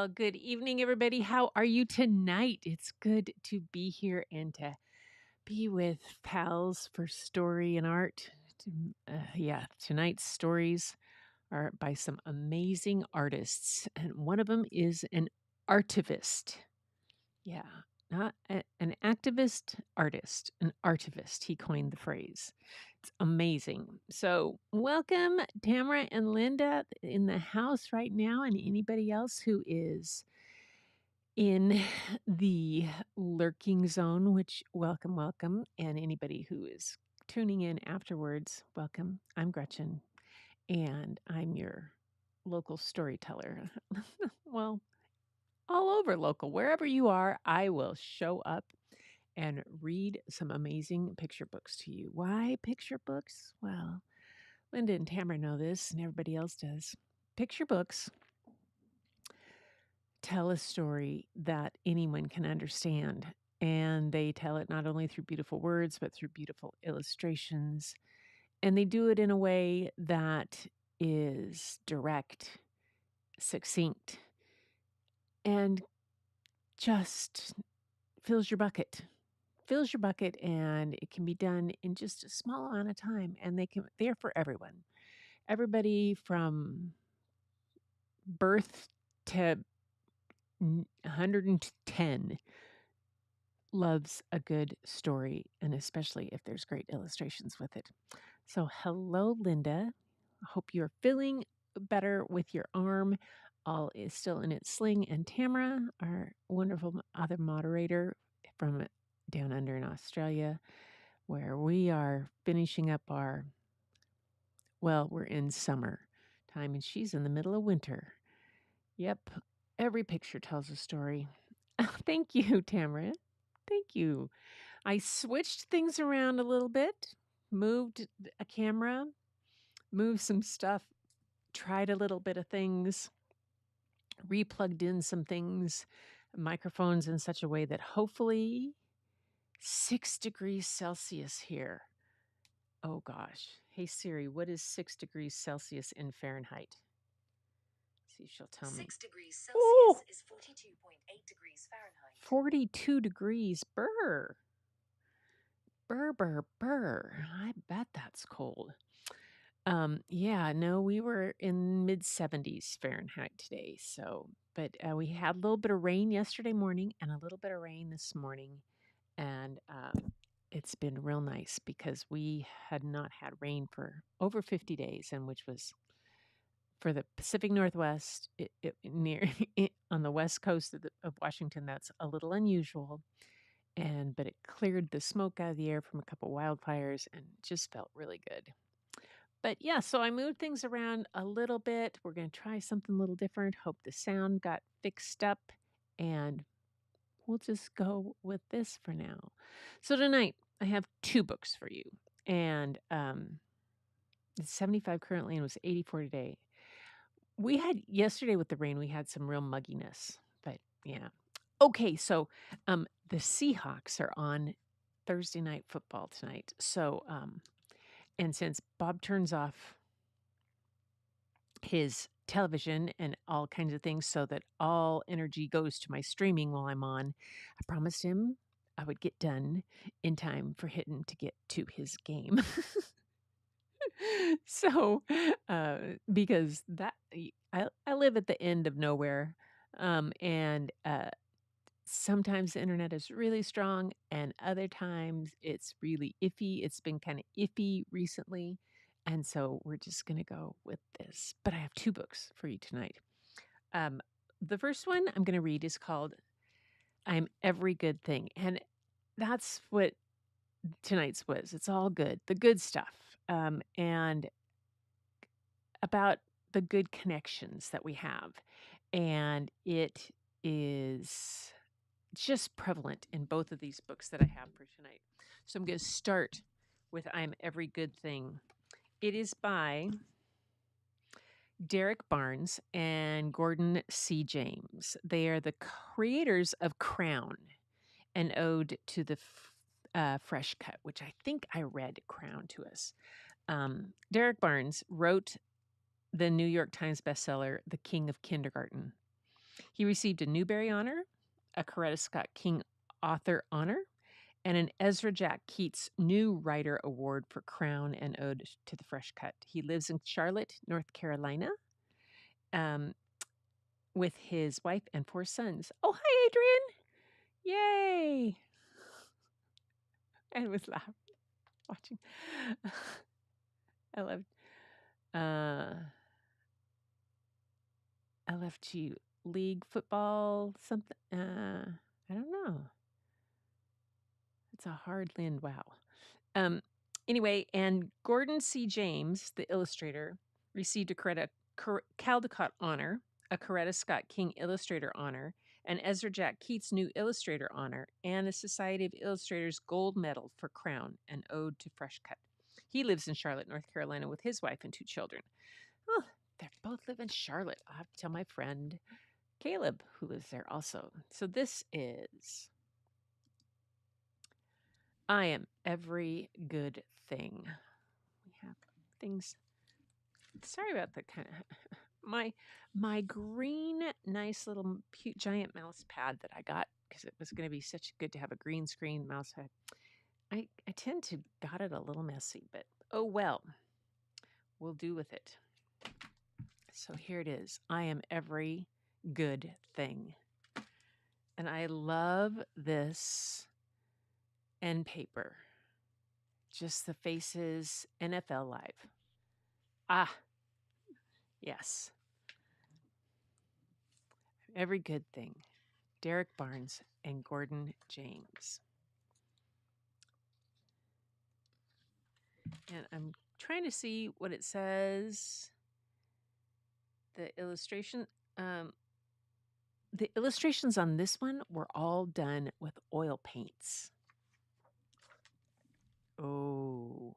Well, good evening, everybody. How are you tonight? It's good to be here and to be with pals for story and art. Yeah, tonight's stories are by some amazing artists, and one of them is an artivist. Yeah, not an activist artist, an artivist. He coined the phrase. It's amazing. So, welcome, Tamara and Linda in the house right now, and anybody else who is in the lurking zone, which welcome, welcome. And anybody who is tuning in afterwards, welcome. I'm Gretchen, and I'm your local storyteller. Well, all over local, wherever you are, I will show up and read some amazing picture books to you. Why picture books? Well, Linda and Tamara know this, and everybody else does. Picture books tell a story that anyone can understand, and they tell it not only through beautiful words, but through beautiful illustrations. And they do it in a way that is direct, succinct, and just fills your bucket. Fills your bucket, and it can be done in just a small amount of time, and they're for everyone. Everybody from birth to 110 loves a good story, and especially if there's great illustrations with it. So, hello, Linda. I hope you're feeling better with your arm. All is still in its sling. And Tamara, our wonderful other moderator from down under in Australia, where we are finishing up we're in summer time, and she's in the middle of winter. Yep, every picture tells a story. Thank you, Tamara. Thank you. I switched things around a little bit, moved a camera, moved some stuff, tried a little bit of things, replugged in some things, microphones in such a way that hopefully 6 degrees Celsius here. Oh gosh. Hey Siri, what is 6 degrees Celsius in Fahrenheit? See if she'll tell me. 6 degrees Celsius is 42.8 degrees Fahrenheit. 42 degrees. Brr. Brr, brr, brr. I bet that's cold. Yeah, no, we were in mid 70s Fahrenheit today. But we had a little bit of rain yesterday morning and a little bit of rain this morning. And it's been real nice because we had not had rain for over 50 days, and which was for the Pacific Northwest, near on the west coast of Washington. That's a little unusual, but it cleared the smoke out of the air from a couple wildfires and just felt really good. But yeah, so I moved things around a little bit. We're going to try something a little different. Hope the sound got fixed up, and we'll just go with this for now. So tonight I have 2 books for you, and it's 75 currently and it was 84 today. We had yesterday with the rain, we had some real mugginess, but yeah. Okay, so the Seahawks are on Thursday night football tonight. So and since Bob turns off his television and all kinds of things so that all energy goes to my streaming while I'm on, I promised him I would get done in time for him to get to his game. So, because I live at the end of nowhere, and sometimes the internet is really strong, and other times it's really iffy. It's been kind of iffy recently, and so we're just gonna go with this. But I have 2 books for you tonight. The first one I'm gonna read is called "I'm Every Good Thing," and that's what tonight's was. It's all good, the good stuff, and about the good connections that we have. And it is just prevalent in both of these books that I have for tonight. So I'm going to start with I'm Every Good Thing. It is by Derek Barnes and Gordon C. James. They are the creators of Crown, an ode to the fresh cut, which I think I read Crown to us. Derek Barnes wrote the New York Times bestseller, The King of Kindergarten. He received a Newbery Honor, a Coretta Scott King Author Honor, and an Ezra Jack Keats New Writer Award for Crown and Ode to the Fresh Cut. He lives in Charlotte, North Carolina, um, with his wife and 4 sons. Oh, hi, Adrian! Yay! And was laughing, watching. I love LFG league football something. I don't know. It's a hard land. Wow. Um, anyway, and Gordon C. James, the illustrator, received a Caldecott Honor, a Coretta Scott King Illustrator Honor, an Ezra Jack Keats New Illustrator Honor, and a Society of Illustrators Gold Medal for Crown and Ode to Fresh Cut. He lives in Charlotte, North Carolina, with his wife and 2 children. Oh, they both live in Charlotte. I'll have to tell my friend Caleb, who lives there also. So this is I am every good thing. We have things. Sorry about the kind of my green, nice little cute giant mouse pad that I got because it was going to be such good to have a green screen mouse pad. I tend to got it a little messy, but oh well. We'll do with it. So here it is. I am every good thing. And I love this end paper. Just the faces, NFL Live. Ah, yes. Every good thing. Derek Barnes and Gordon James. And I'm trying to see what it says. The illustrations on this one were all done with oil paints. Oh,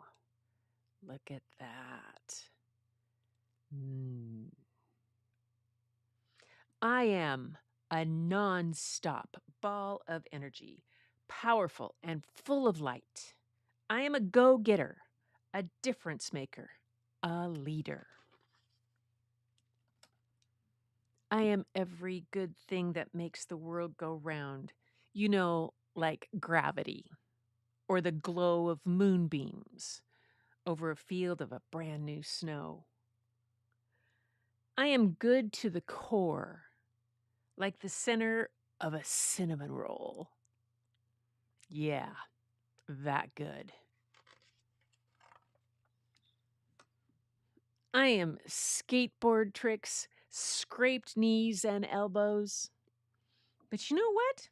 look at that. I am a non-stop ball of energy, powerful and full of light. I am a go-getter, a difference maker, a leader. I am every good thing that makes the world go round. You know, like gravity or the glow of moonbeams over a field of a brand new snow. I am good to the core, like the center of a cinnamon roll. Yeah, that good. I am skateboard tricks, scraped knees and elbows. But you know what?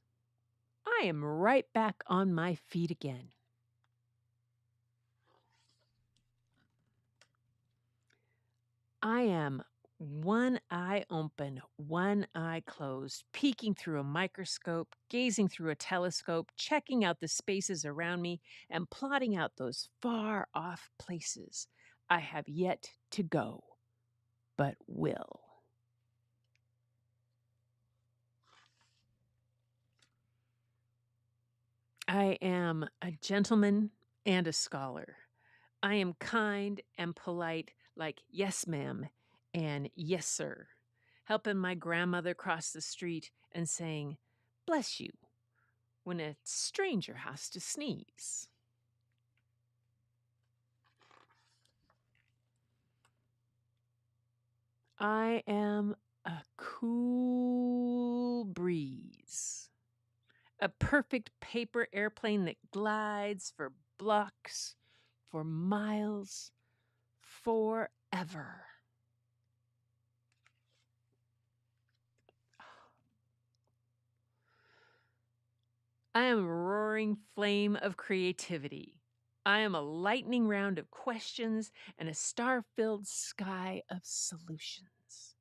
I am right back on my feet again. I am one eye open, one eye closed, peeking through a microscope, gazing through a telescope, checking out the spaces around me, and plotting out those far off places I have yet to go, but will. I am a gentleman and a scholar. I am kind and polite, like yes, ma'am, and yes, sir, helping my grandmother cross the street and saying, bless you, when a stranger has to sneeze. I am a cool breeze, a perfect paper airplane that glides for blocks, for miles, forever. I am a roaring flame of creativity. I am a lightning round of questions and a star-filled sky of solutions.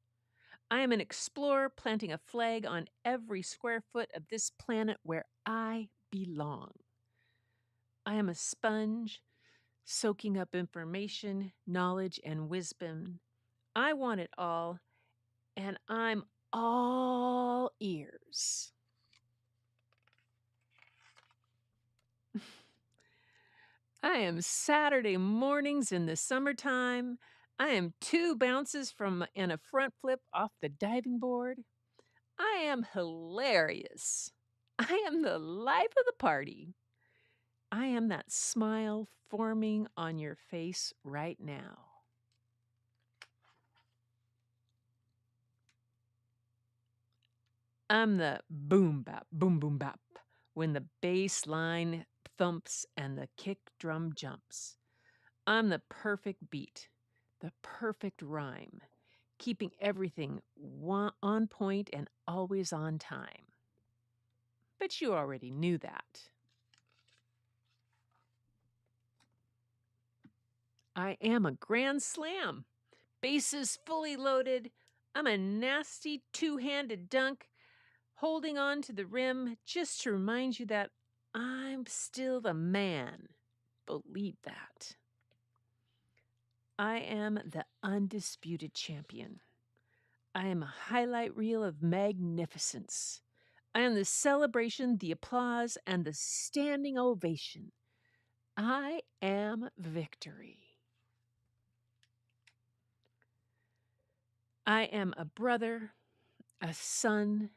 I am an explorer planting a flag on every square foot of this planet where I belong. I am a sponge soaking up information, knowledge, and wisdom. I want it all, and I'm all ears. I am Saturday mornings in the summertime. I am 2 bounces from and a front flip off the diving board. I am hilarious. I am the life of the party. I am that smile forming on your face right now. I'm the boom bap, boom boom bap, when the bass line thumps and the kick drum jumps. I'm the perfect beat, the perfect rhyme, keeping everything on point and always on time. But you already knew that. I am a grand slam. Bases fully loaded. I'm a nasty two-handed dunk, holding on to the rim just to remind you that I'm still the man. Believe that. I am the undisputed champion. I am a highlight reel of magnificence. I am the celebration, the applause, and the standing ovation. I am victory. I am a brother, a son,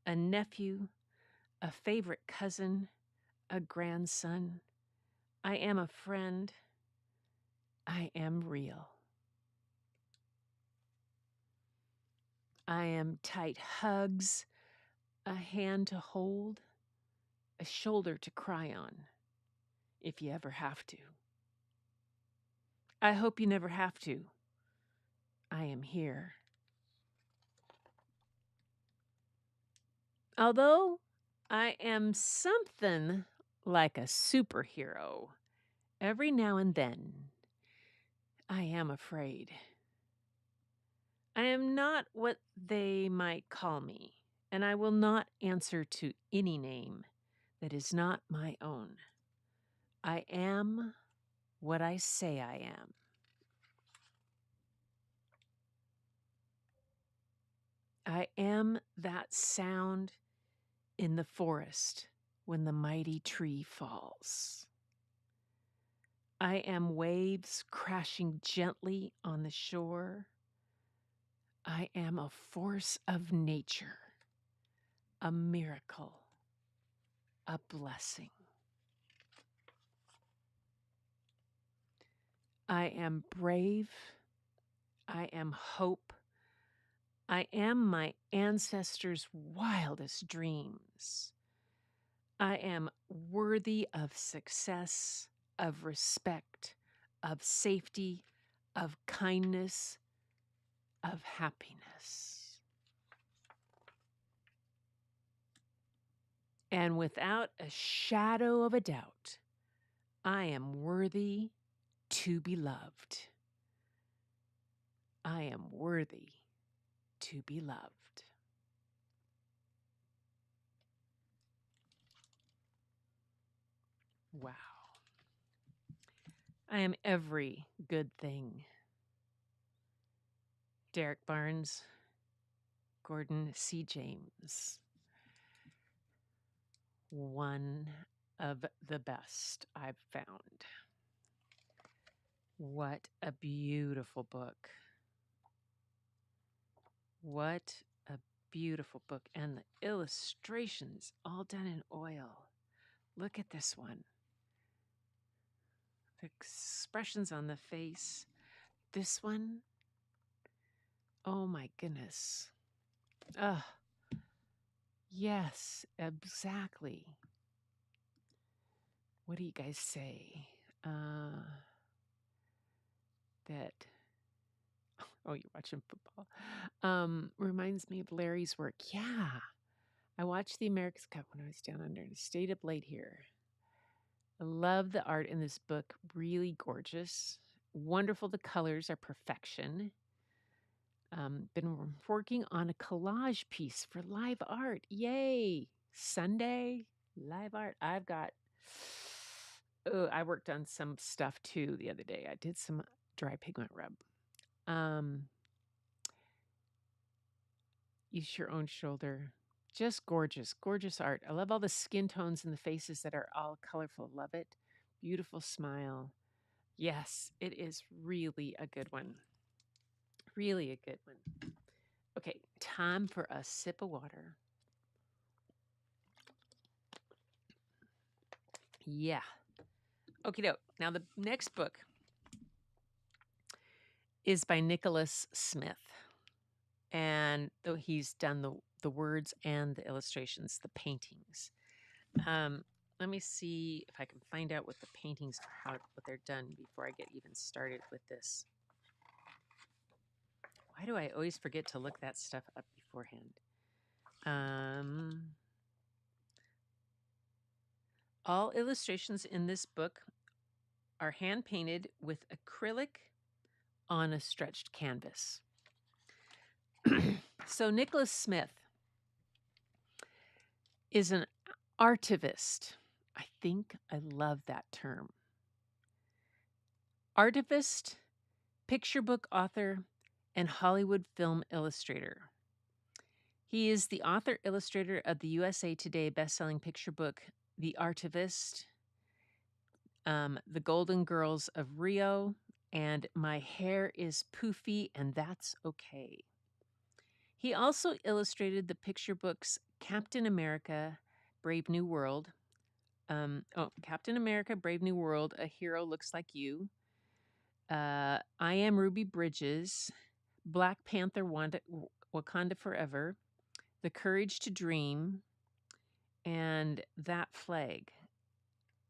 a nephew, a favorite cousin, a grandson. I am a friend. I am real. I am tight hugs, a hand to hold, a shoulder to cry on, if you ever have to. I hope you never have to. I am here. Although I am something like a superhero, every now and then I am afraid. I am not what they might call me, and I will not answer to any name that is not my own. I am what I say I am. I am that sound in the forest when the mighty tree falls. I am waves crashing gently on the shore. I am a force of nature, a miracle, a blessing. I am brave. I am hope. I am my ancestors' wildest dreams. I am worthy of success, of respect, of safety, of kindness, of happiness. And without a shadow of a doubt, I am worthy to be loved. I am worthy to be loved. Wow. I am every good thing. Derek Barnes, Gordon C. James. One of the best I've found. What a beautiful book. What a beautiful book. And the illustrations all done in oil. Look at this one. The expressions on the face. This one, oh my goodness. Ugh. Yes, exactly. What do you guys say? That, oh, you're watching football. Reminds me of Larry's work. Yeah. I watched the America's Cup when I was down under and stayed up late here. I love the art in this book. Really gorgeous. Wonderful. The colors are perfection. Been working on a collage piece for live art. Yay! Sunday, live art. I worked on some stuff too the other day. I did some dry pigment rub. Use your own shoulder. Just gorgeous, gorgeous art. I love all the skin tones in the faces that are all colorful. Love it. Beautiful smile. Yes, it is really a good one. Really a good one. Okay, time for a sip of water. Yeah. Okie doke. Now, the next book is by Nicholas Smith. And though he's done the words and the illustrations, the paintings. Let me see if I can find out what the paintings are, what they're done before I get even started with this. Why do I always forget to look that stuff up beforehand? All illustrations in this book are hand painted with acrylic on a stretched canvas. So Nicholas Smith is an artivist. I think I love that term. Artivist, picture book author, and Hollywood film illustrator. He is the author illustrator of the USA Today bestselling picture book The Artivist, The Golden Girls of Rio, and My Hair is Poofy and That's Okay. He also illustrated the picture books Captain America, Brave New World. Captain America, Brave New World, A Hero Looks Like You. I Am Ruby Bridges, Black Panther, Wakanda Forever, The Courage to Dream, and That Flag.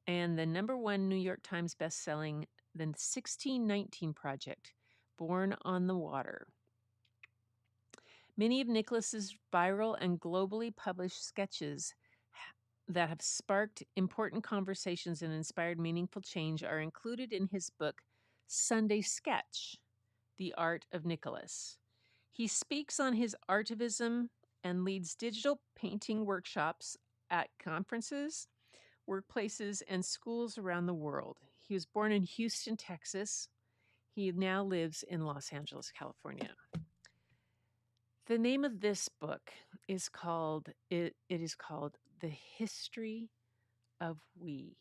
And the #1 New York Times bestselling, The 1619 Project, Born on the Water. Many of Nicholas's viral and globally published sketches that have sparked important conversations and inspired meaningful change are included in his book, Sunday Sketch, The Art of Nicholas. He speaks on his artivism and leads digital painting workshops at conferences, workplaces, and schools around the world. He was born in Houston, Texas. He now lives in Los Angeles, California. The name of this book is called it is called The History of We.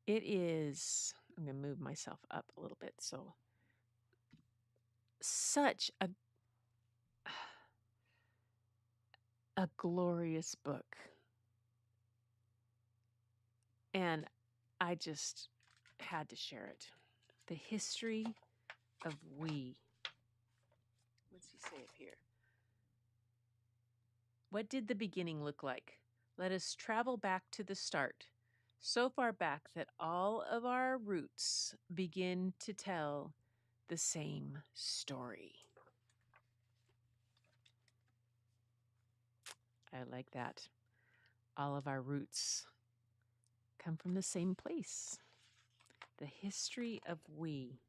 It is, I'm going to move myself up a little bit. So, such a glorious book. And I just had to share it. The History of We. What's he say up here? What did the beginning look like? Let us travel back to the start, so far back that all of our roots begin to tell the same story. I like that. All of our roots come from the same place. The History of We,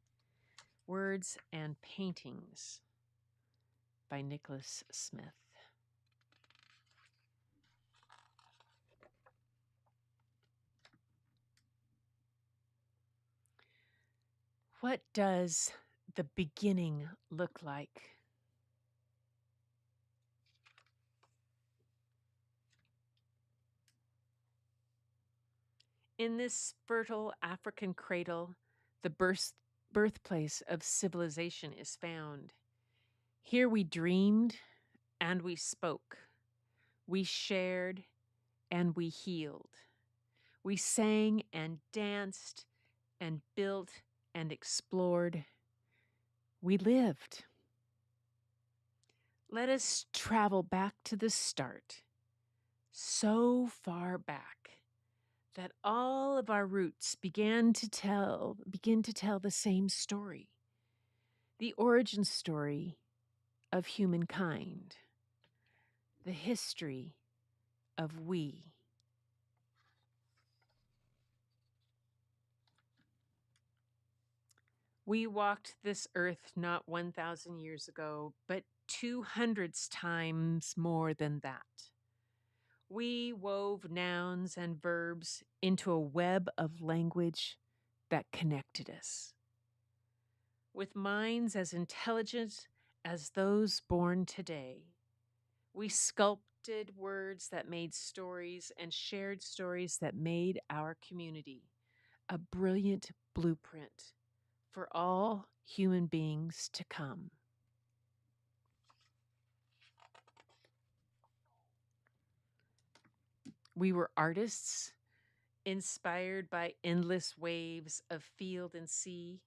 Words and Paintings by Nicholas Smith. What does the beginning look like? In this fertile African cradle, the birthplace of civilization is found. Here we dreamed and we spoke. We shared and we healed. We sang and danced and built and explored. We lived. Let us travel back to the start, so far back that all of our roots begin to tell the same story, the origin story of humankind, the history of we. We walked this earth not 1,000 years ago, but 200 times more than that. We wove nouns and verbs into a web of language that connected us. With minds as intelligent as those born today, we sculpted words that made stories and shared stories that made our community a brilliant blueprint for all human beings to come. We were artists, inspired by endless waves of field and sea.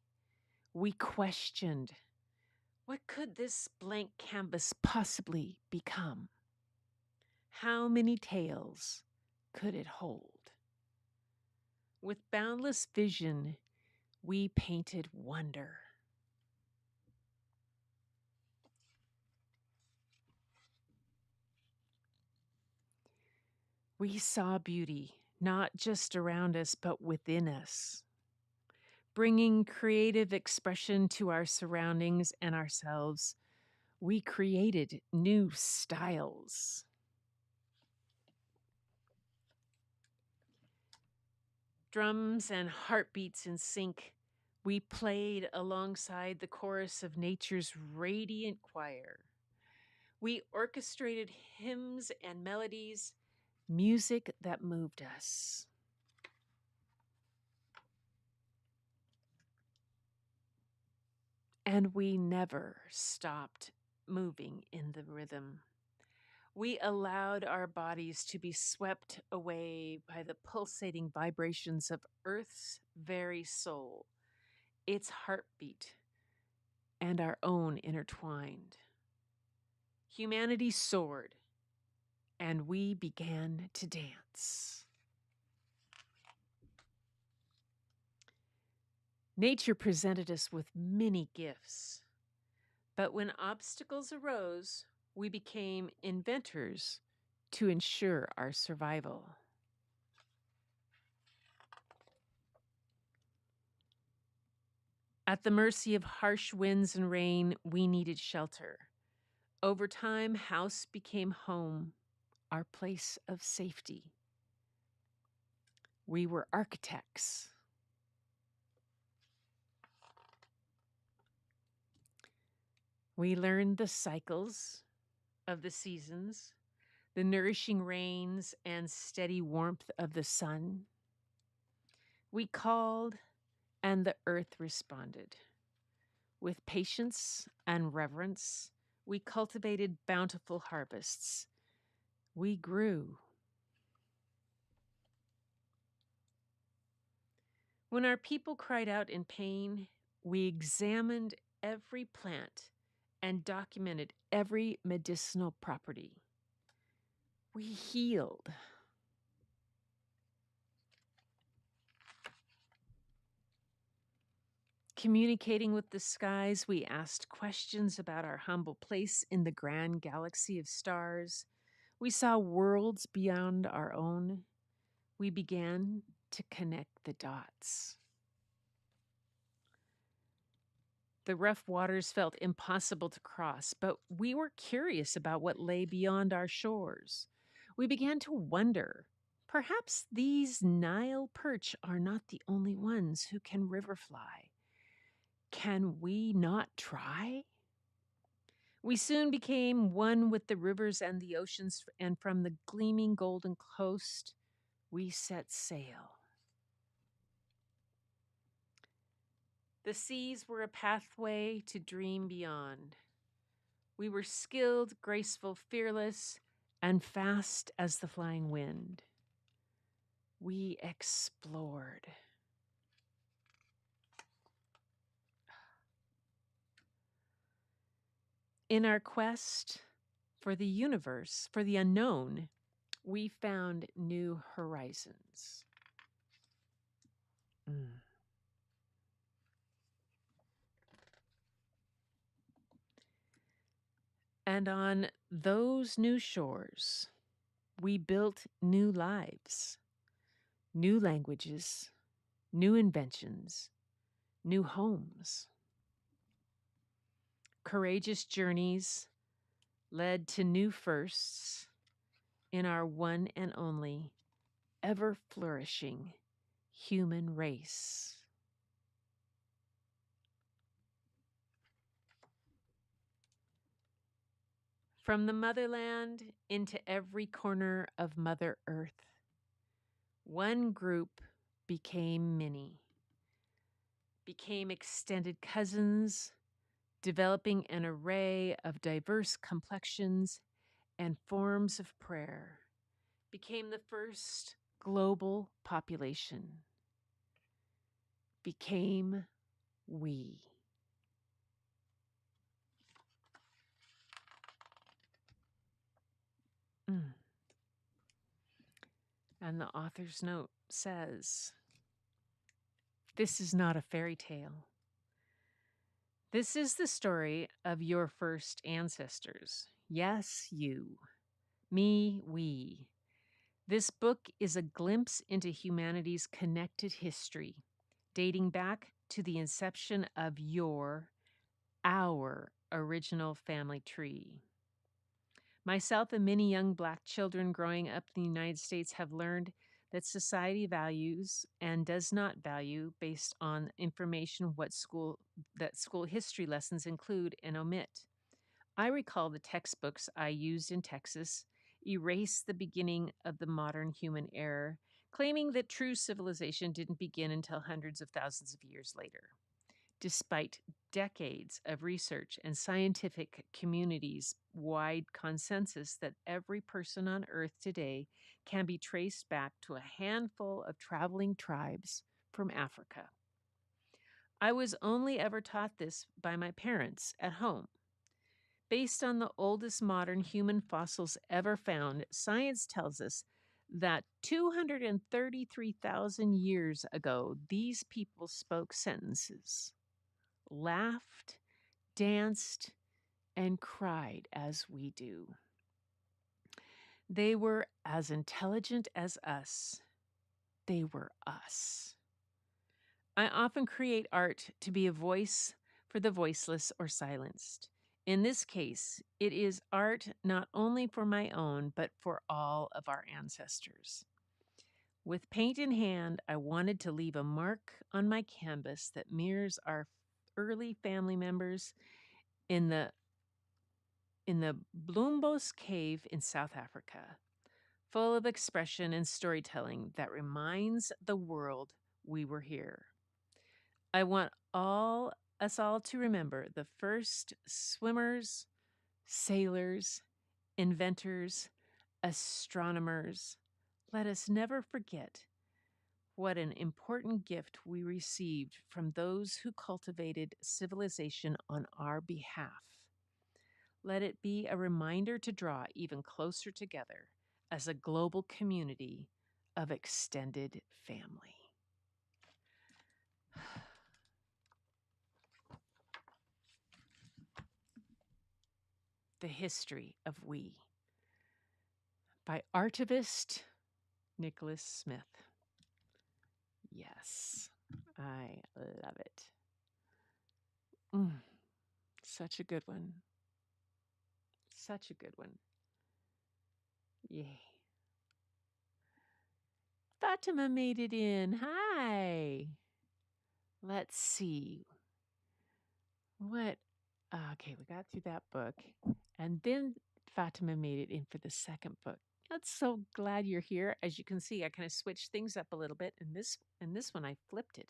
We questioned, what could this blank canvas possibly become? How many tales could it hold? With boundless vision, we painted wonder. We saw beauty not just around us, but within us, bringing creative expression to our surroundings and ourselves. We created new styles. Drums and heartbeats in sync, we played alongside the chorus of nature's radiant choir. We orchestrated hymns and melodies, music that moved us. And we never stopped moving in the rhythm. We allowed our bodies to be swept away by the pulsating vibrations of Earth's very soul, its heartbeat, and our own intertwined. Humanity soared, and we began to dance. Nature presented us with many gifts, but when obstacles arose, we became inventors to ensure our survival. At the mercy of harsh winds and rain, we needed shelter. Over time, house became home, our place of safety. We were architects. We learned the cycles of the seasons, the nourishing rains and steady warmth of the sun. We called, and the earth responded. With patience and reverence, we cultivated bountiful harvests. We grew. When our people cried out in pain, we examined every plant and documented every medicinal property. We healed. Communicating with the skies, we asked questions about our humble place in the grand galaxy of stars. We saw worlds beyond our own. We began to connect the dots. The rough waters felt impossible to cross, but we were curious about what lay beyond our shores. We began to wonder, perhaps these Nile perch are not the only ones who can river fly. Can we not try? We soon became one with the rivers and the oceans, and from the gleaming golden coast, we set sail. The seas were a pathway to dream beyond. We were skilled, graceful, fearless, and fast as the flying wind. We explored. In our quest for the universe, for the unknown, we found new horizons. And on those new shores, we built new lives, new languages, new inventions, new homes. Courageous journeys led to new firsts in our one and only ever flourishing human race. From the motherland into every corner of Mother Earth, one group became many. became extended cousins, developing an array of diverse complexions and forms of prayer, became the first global population, became we. Mm. And the author's note says, this is not a fairy tale. This is the story of your first ancestors. Yes, you. Me, we. This book is a glimpse into humanity's connected history, dating back to the inception of our original family tree. Myself and many young Black children growing up in the United States have learned that society values and does not value based on information that school history lessons include and omit. I recall the textbooks I used in Texas erased the beginning of the modern human era, claiming that true civilization didn't begin until hundreds of thousands of years later. Despite decades of research and scientific communities' wide consensus that every person on Earth today can be traced back to a handful of traveling tribes from Africa. I was only ever taught this by my parents at home. Based on the oldest modern human fossils ever found, science tells us that 233,000 years ago, these people spoke sentences, laughed, danced, and cried as we do. They were as intelligent as us. They were us. I often create art to be a voice for the voiceless or silenced. In this case, it is art not only for my own, but for all of our ancestors. With paint in hand, I wanted to leave a mark on my canvas that mirrors our early family members in the Bloombos Cave in South Africa, full of expression and storytelling that reminds the world we were here. I want us all to remember the first swimmers, sailors, inventors, astronomers. Let us never forget what an important gift we received from those who cultivated civilization on our behalf. Let it be a reminder to draw even closer together as a global community of extended family. The History of We by archivist Nicholas Smith. Yes, I love it. Such a good one. Such a good one. Yay. Fatima made it in. Hi. Let's see. What? Okay, we got through that book. And then Fatima made it in for the second book. I'm so glad you're here. As you can see, I kind of switched things up a little bit. And this one I flipped it.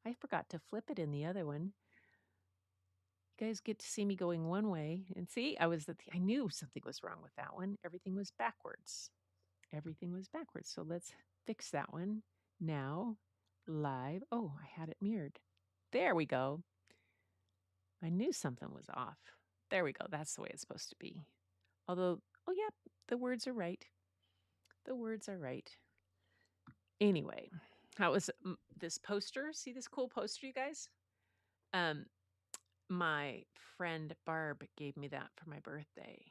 I forgot to flip it in the other one. You guys get to see me going one way. And see, I knew something was wrong with that one. Everything was backwards. Everything was backwards. So let's fix that one now, live. Oh, I had it mirrored. There we go. I knew something was off. There we go. That's the way it's supposed to be. Although, oh, yeah, the words are right. The words are right. Anyway, how was this poster? See this cool poster, you guys? My friend Barb gave me that for my birthday.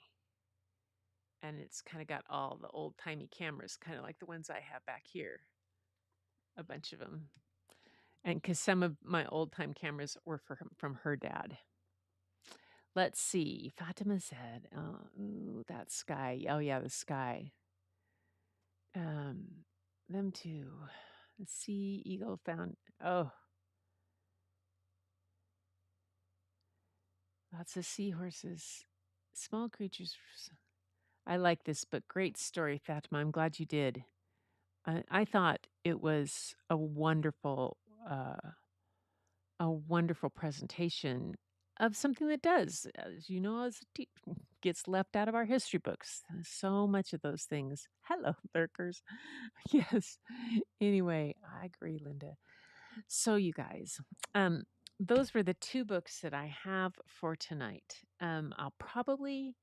And it's kind of got all the old timey cameras, kind of like the ones I have back here. A bunch of them. And because some of my old time cameras were from her dad. Let's see. Fatima said, ooh, that sky. Oh, yeah, the sky. Them too. The sea eagle found. Oh, lots of seahorses. Small creatures. I like this book. Great story, Fatima. I'm glad you did. I thought it was a wonderful a wonderful presentation of something that does, as you know, gets left out of our history books. So much of those things. Hello, lurkers. Yes. Anyway, I agree, Linda. So, you guys, um, those were the two books that I have for tonight. I'll probably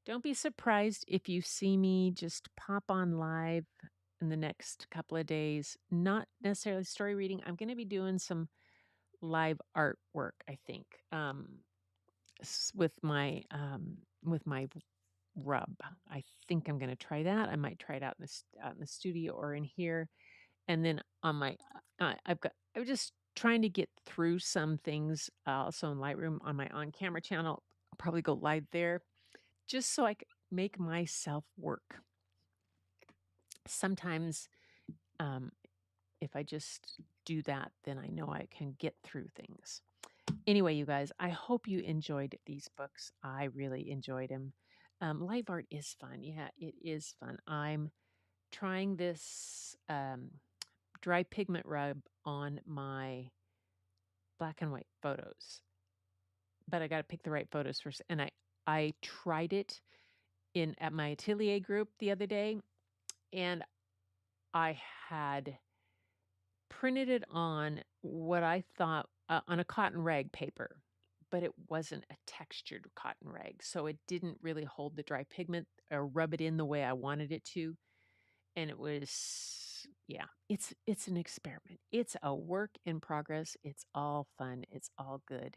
don't be surprised if you see me just pop on live in the next couple of days. Not necessarily story reading. I'm going to be doing some live artwork, I think, with my rub. I think I'm going to try that. I might try it out out in the studio or in here, and then on my I'm just trying to get through some things. Also in Lightroom on my on camera channel, I'll probably go live there just so I can make myself work. Sometimes, um, if I just do that, then I know I can get through things. Anyway, you guys, I hope you enjoyed these books. I really enjoyed them. Live art is fun. Yeah, it is fun. I'm trying this dry pigment rub on my black and white photos, but I got to pick the right photos first. And I tried it in at my atelier group the other day, and I had printed it on what I thought on a cotton rag paper, but it wasn't a textured cotton rag. So it didn't really hold the dry pigment or rub it in the way I wanted it to. And it was, yeah, it's an experiment. It's a work in progress. It's all fun. It's all good.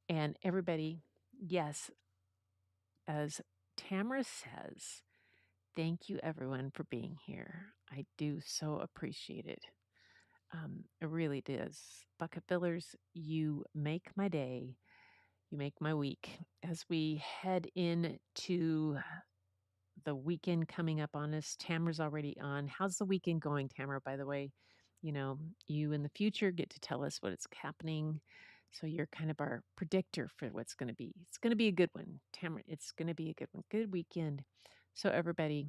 And everybody, yes, as Tamara says, thank you everyone for being here. I do so appreciate it. It really does. Bucket fillers, you make my day. You make my week. As we head into the weekend coming up on us, Tamara's already on. How's the weekend going, Tamara, by the way? You know, you in the future get to tell us what's happening. So you're kind of our predictor for what's going to be. It's going to be a good one, Tamara. It's going to be a good one. Good weekend. So, everybody,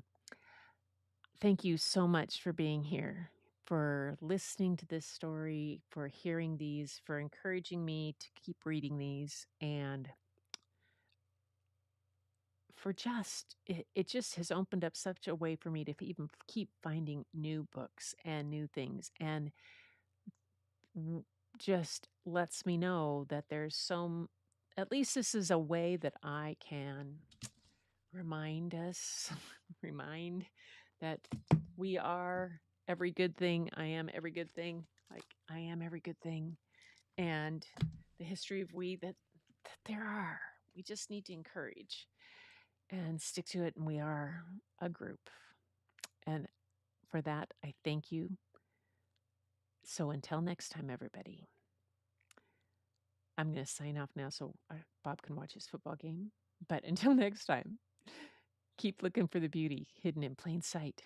thank you so much for being here, for listening to this story, for hearing these, for encouraging me to keep reading these, and for it just has opened up such a way for me to even keep finding new books and new things, and just lets me know that at least this is a way that I can remind us, remind that we are every good thing. I am every good thing. Like I am every good thing. And the history of that there are. We just need to encourage and stick to it. And we are a group. And for that, I thank you. So until next time, everybody, I'm going to sign off now so Bob can watch his football game. But until next time, keep looking for the beauty hidden in plain sight.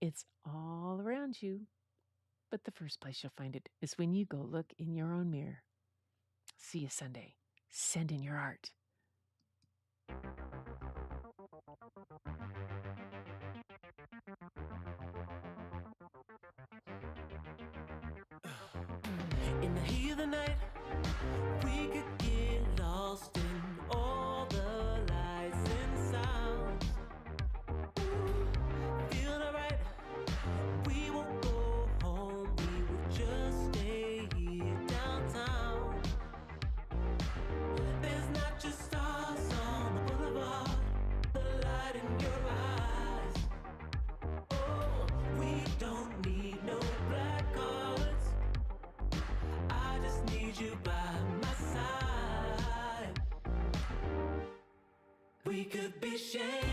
It's all around you, but the first place you'll find it is when you go look in your own mirror. See you Sunday. Send in your art. In the heat of the night, we could get lost in all the lights and sounds. Feel alright, we won't go home, we will just stay here downtown. There's not just stars on the boulevard, the light in your eyes. Oh, we don't need no black cards, I just need you by my side. We could be sharing